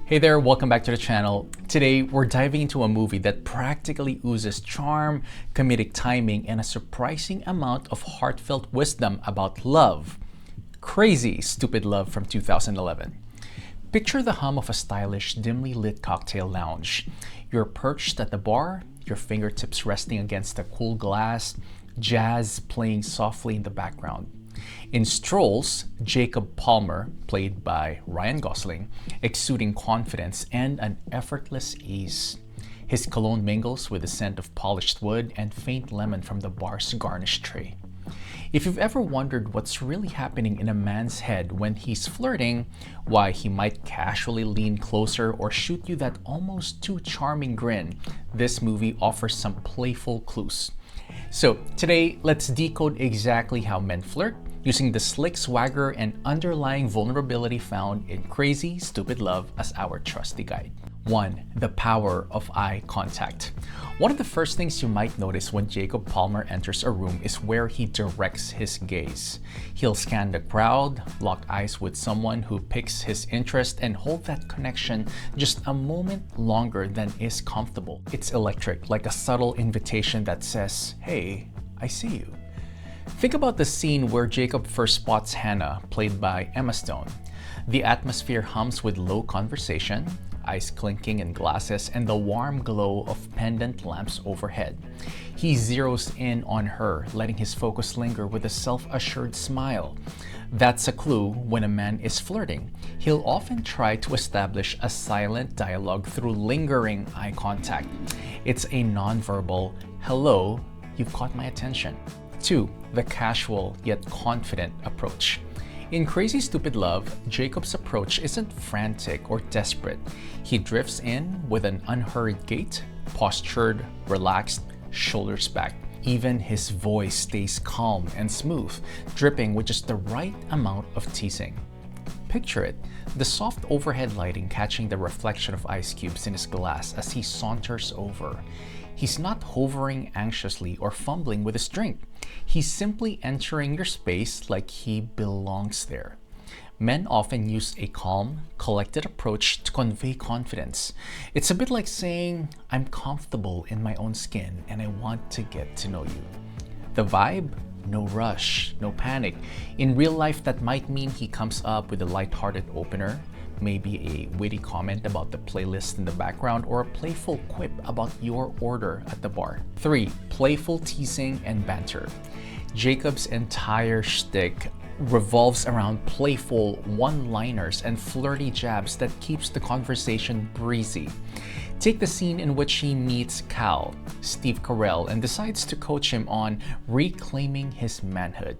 Hey there, welcome back to the channel. Today, we're diving into a movie that practically oozes charm, comedic timing, and a surprising amount of heartfelt wisdom about love. Crazy Stupid Love from 2011. Picture the hum of a stylish, dimly lit cocktail lounge. You're perched at the bar, your fingertips resting against a cool glass, jazz playing softly in the background. In strolls Jacob Palmer, played by Ryan Gosling, exuding confidence and an effortless ease. His cologne mingles with the scent of polished wood and faint lemon from the bar's garnish tray. If you've ever wondered what's really happening in a man's head when he's flirting, why he might casually lean closer or shoot you that almost too charming grin, this movie offers some playful clues. So today, let's decode exactly how men flirt using the slick swagger and underlying vulnerability found in Crazy Stupid Love as our trusty guide. 1. The power of eye contact. One of the first things you might notice when Jacob Palmer enters a room is where he directs his gaze. He'll scan the crowd, lock eyes with someone who piques his interest, and hold that connection just a moment longer than is comfortable. It's electric, like a subtle invitation that says, "Hey, I see you." Think about the scene where Jacob first spots Hannah, played by Emma Stone. The atmosphere hums with low conversation, ice clinking in glasses, and the warm glow of pendant lamps overhead. He zeroes in on her, letting his focus linger with a self-assured smile. That's a clue when a man is flirting. He'll often try to establish a silent dialogue through lingering eye contact. It's a nonverbal, "Hello, you've caught my attention." 2. The casual yet confident approach. In Crazy Stupid Love, Jacob's approach isn't frantic or desperate. He drifts in with an unhurried gait, postured, relaxed, shoulders back. Even his voice stays calm and smooth, dripping with just the right amount of teasing. Picture it, the soft overhead lighting catching the reflection of ice cubes in his glass as he saunters over. He's not hovering anxiously or fumbling with his drink. He's simply entering your space like he belongs there. Men often use a calm, collected approach to convey confidence. It's a bit like saying, "I'm comfortable in my own skin and I want to get to know you." The vibe? No rush, no panic. In real life, that might mean he comes up with a lighthearted opener, maybe a witty comment about the playlist in the background, or a playful quip about your order at the bar. 3. Playful teasing and banter. Jacob's entire shtick revolves around playful one-liners and flirty jabs that keeps the conversation breezy. Take the scene in which he meets Cal, Steve Carell, and decides to coach him on reclaiming his manhood.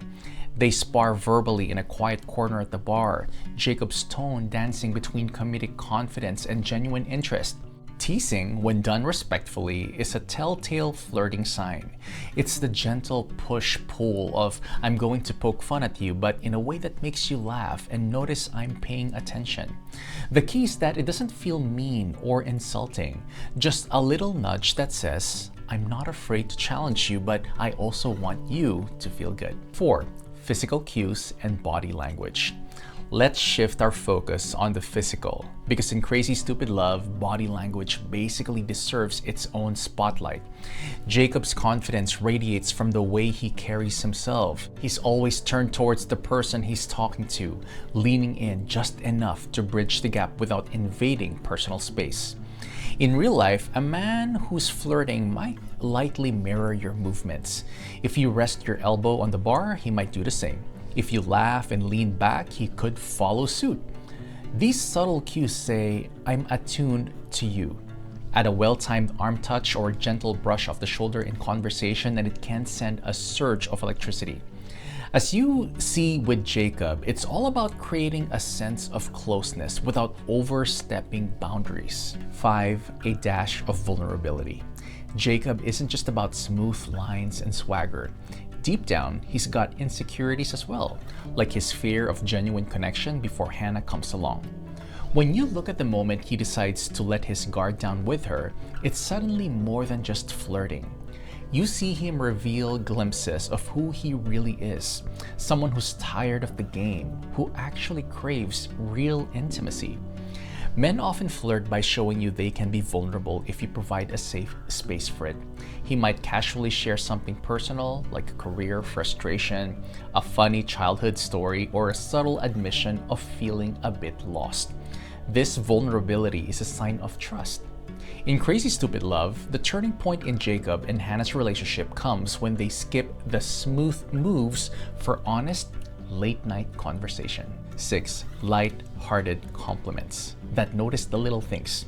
They spar verbally in a quiet corner at the bar, Jacob's tone dancing between comedic confidence and genuine interest. Teasing, when done respectfully, is a telltale flirting sign. It's the gentle push-pull of, "I'm going to poke fun at you, but in a way that makes you laugh and notice I'm paying attention." The key is that it doesn't feel mean or insulting, just a little nudge that says, "I'm not afraid to challenge you, but I also want you to feel good." 4. Physical cues and body language. Let's shift our focus on the physical, because in Crazy Stupid Love, body language basically deserves its own spotlight. Jacob's confidence radiates from the way he carries himself. He's always turned towards the person he's talking to, leaning in just enough to bridge the gap without invading personal space. In real life, a man who's flirting might lightly mirror your movements. If you rest your elbow on the bar, he might do the same. If you laugh and lean back, he could follow suit. These subtle cues say, "I'm attuned to you." Add a well-timed arm touch or a gentle brush off the shoulder in conversation and it can send a surge of electricity. As you see with Jacob, it's all about creating a sense of closeness without overstepping boundaries. 5. A dash of vulnerability. Jacob isn't just about smooth lines and swagger. Deep down, he's got insecurities as well, like his fear of genuine connection before Hannah comes along. When you look at the moment he decides to let his guard down with her, it's suddenly more than just flirting. You see him reveal glimpses of who he really is, someone who's tired of the game, who actually craves real intimacy. Men often flirt by showing you they can be vulnerable if you provide a safe space for it. He might casually share something personal, like a career frustration, a funny childhood story, or a subtle admission of feeling a bit lost. This vulnerability is a sign of trust. In Crazy Stupid Love, the turning point in Jacob and Hannah's relationship comes when they skip the smooth moves for honest, late-night conversation. 6. Light-hearted compliments that notice the little things.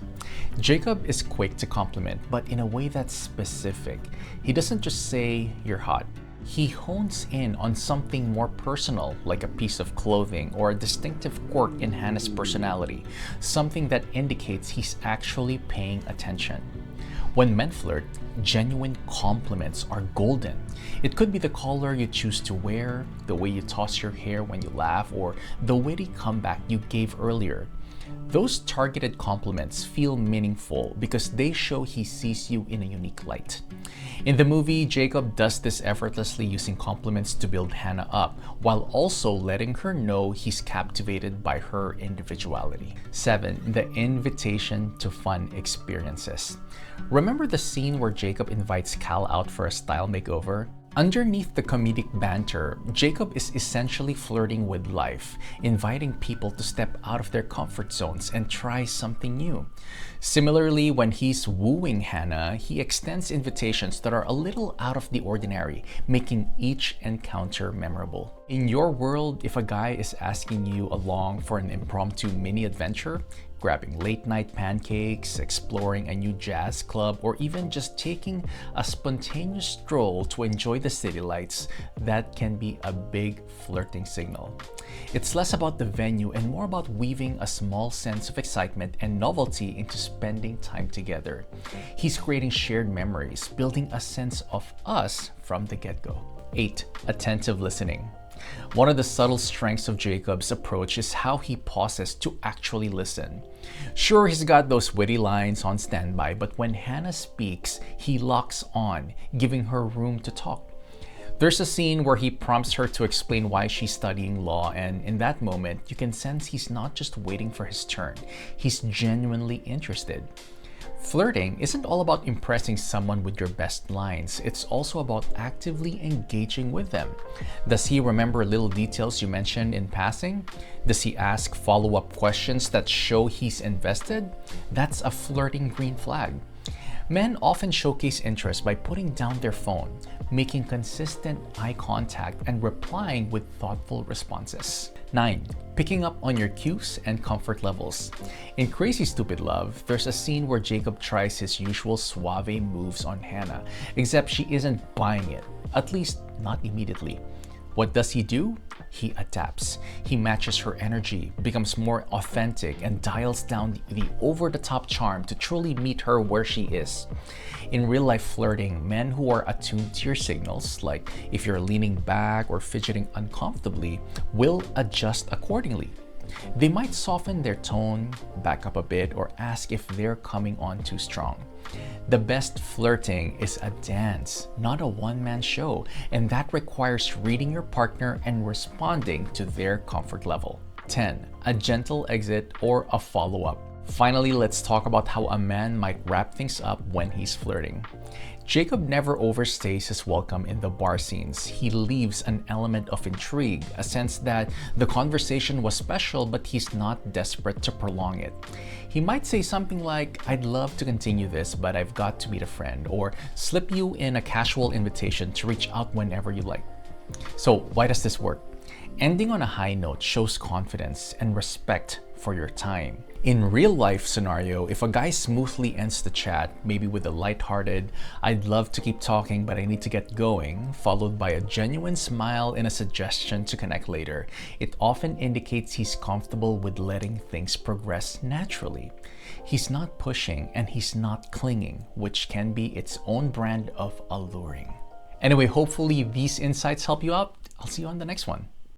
Jacob is quick to compliment, but in a way that's specific. He doesn't just say, "You're hot." He hones in on something more personal, like a piece of clothing or a distinctive quirk in Hannah's personality, something that indicates he's actually paying attention. When men flirt, genuine compliments are golden. It could be the color you choose to wear, the way you toss your hair when you laugh, or the witty comeback you gave earlier. Those targeted compliments feel meaningful because they show he sees you in a unique light. In the movie, Jacob does this effortlessly using compliments to build Hannah up, while also letting her know he's captivated by her individuality. 7. The invitation to fun experiences. Remember the scene where Jacob invites Cal out for a style makeover? Underneath the comedic banter, Jacob is essentially flirting with life, inviting people to step out of their comfort zones and try something new. Similarly, when he's wooing Hannah, he extends invitations that are a little out of the ordinary, making each encounter memorable. In your world, if a guy is asking you along for an impromptu mini adventure, grabbing late-night pancakes, exploring a new jazz club, or even just taking a spontaneous stroll to enjoy the city lights, that can be a big flirting signal. It's less about the venue and more about weaving a small sense of excitement and novelty into spending time together. He's creating shared memories, building a sense of us from the get-go. 8. Attentive listening. One of the subtle strengths of Jacob's approach is how he pauses to actually listen. Sure, he's got those witty lines on standby, but when Hannah speaks, he locks on, giving her room to talk. There's a scene where he prompts her to explain why she's studying law, and in that moment, you can sense he's not just waiting for his turn, he's genuinely interested. Flirting isn't all about impressing someone with your best lines, it's also about actively engaging with them. Does he remember little details you mentioned in passing? Does he ask follow-up questions that show he's invested? That's a flirting green flag. Men often showcase interest by putting down their phone, making consistent eye contact, and replying with thoughtful responses. 9. Picking up on your cues and comfort levels. In Crazy Stupid Love, there's a scene where Jacob tries his usual suave moves on Hannah, except she isn't buying it, at least not immediately. What does he do? He adapts. He matches her energy, becomes more authentic, and dials down the over-the-top charm to truly meet her where she is. In real-life flirting, men who are attuned to your signals, like if you're leaning back or fidgeting uncomfortably, will adjust accordingly. They might soften their tone, back up a bit, or ask if they're coming on too strong. The best flirting is a dance, not a one-man show, and that requires reading your partner and responding to their comfort level. 10. A gentle exit or a follow-up. Finally, let's talk about how a man might wrap things up when he's flirting. Jacob never overstays his welcome in the bar scenes. He leaves an element of intrigue, a sense that the conversation was special but he's not desperate to prolong it. He might say something like, "I'd love to continue this, but I've got to meet a friend," or slip you in a casual invitation to reach out whenever you like. So why does this work? Ending on a high note shows confidence and respect for your time. In real life scenario, if a guy smoothly ends the chat, maybe with a lighthearted, "I'd love to keep talking but I need to get going," followed by a genuine smile and a suggestion to connect later, it often indicates he's comfortable with letting things progress naturally. He's not pushing and he's not clinging, which can be its own brand of alluring. Anyway, hopefully these insights help you out. I'll see you on the next one.